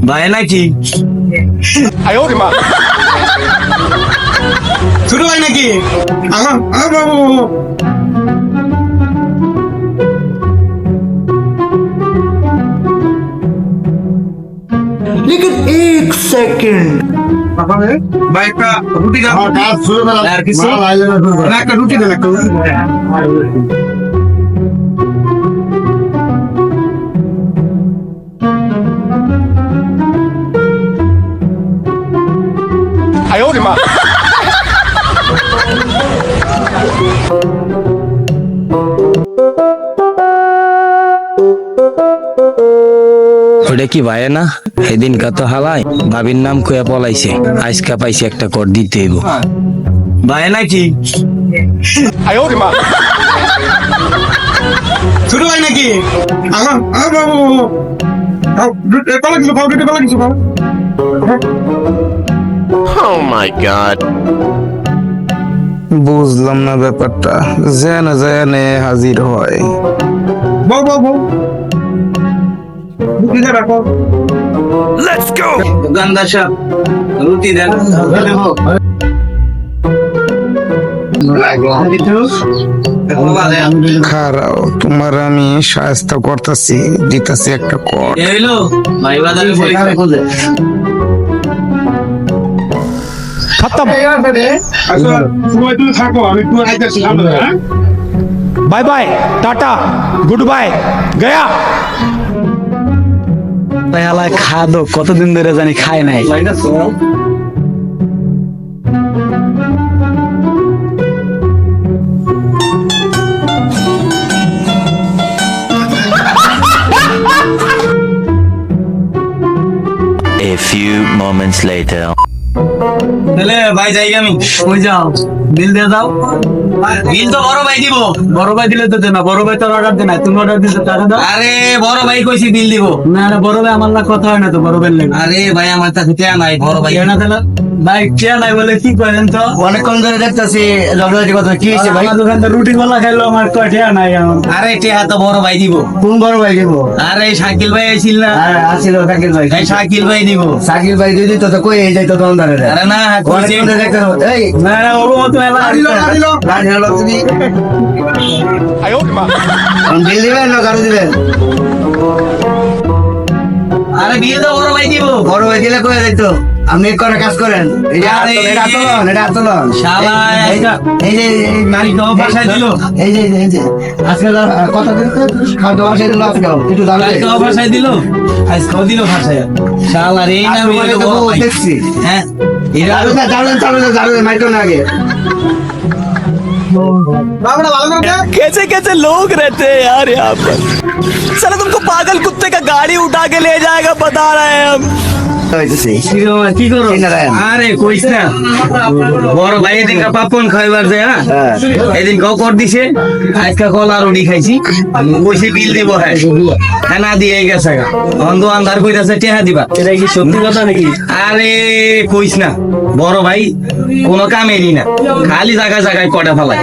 ভাই নাকি ছোট ভাই নাকি लेकिन एक सेकंड ভাই একটা রুটি দাও আর কিছু না, একটা রুটি দেন, একটা রুটি দেন। ওটা কি ভাই না সেদিন কত হালাই ভাবির নাম কয়ে পলাইছে, আজকা পাইছে একটা কর দিতে হইব। ভাই নাকি ছোট ভাই নাকি বুঝলাম না ব্যাপারটা, জেনে জেনে হাজির হয়। বউ বউ বউ রুটি দে রাখো। Let's go. দোকানদার সাহেব রুটি দেন। খারাও তোমার আমি সাহায্য করতেছি, দিতেছি একটা কর। এলো ভাই বাজারে खत्म। সময় তুমি থাকো, আমি একটু আইতেছি। Bye bye tata good bye गया। ভাই হালাই খা দো, কতদিন ধরে জানি খাই নাই। A few moments later. তাহলে ভাই যাই আমি। কই যাও? বিল দিয়ে দাও। বিল তো বড় ভাই দিব। বড় ভাই দিলে তো না, বড় ভাই তো অর্ডার দে না, তুমি অর্ডার দিতে টাকা দাও। আরে বড় ভাই কইছি বিল দিব। না না, বড় ভাই আমার না কথা হয় না তো, বড় ভাই লাগে। আরে ভাই আমার কাছে টিয়া নাই, বড় ভাই না দিলা ভাই কে নাই বলে কি করেন তো? অনেকক্ষণ ধরে দেখতেছি ঝগড়াঝাটি কথা, কি হয়েছে ভাই? আমার দোকানটা রুটি গোলা খাইলো, আমার কয়টা নাই আমার। আরে টিয়া তো বড় ভাই দিব। কোন বড় ভাই দিব? আরে শাকিল ভাই আইছিল না? হ্যাঁ আসিল শাকিল ভাই। এই শাকিল ভাই দিব। শাকিল ভাই দিদি তো কই এই যাইতো তখন ধরে আরে না কইছি অনেকক্ষণ ধরে দেখতে এই না না, ওর মতো এলা রাজি হলো তুমি বিল দিবেন না গাড়ি দিবেন? আরে বিল তো বড় ভাই দিব। বড় ভাই দিলে কই যাইতো? আপনি করে কাজ করেন, এই যে আরে, এটা আতলন, এটা আতলন। শালা এই যে এই মালিক তো বাসায় দিল। এই যে এই যে আজকে কথা দিন খাওয়া বাসায় দিল আজকে একটু দাঁড়াই কালকে বাসায় দিল, আজকেও দিল বাসায়। শালা রে না বিল তো বড় ভাই। দেখছি হ্যাঁ এরা দাঁড়ান মাইটো না আগে कैसे कैसे लोग रहते हैं यार यहाँ पर। साला तुमको पागल कुत्ते का गाड़ी उठा के ले जाएगा, बता रहे हैं हम। কি করো? এই নারায়ণ। আরে কইস না, বড় ভাই এদিন পাপন খাইবার যায়। হ্যাঁ এদিন কাউ কর দিছে, আজকে কলা রুটি খাইছি। কইছে বিল দিব। হ্যাঁ হ্যাঁ না দিয়ে গেছে, অন্ধ আন্ধার কইতাছে টেহা দিবা। এটা কি সত্যি কথা নাকি? আরে কইস না, বড় ভাই কোনো কামেরই না, খালি জায়গায় জায়গায় কটা ফেলায়।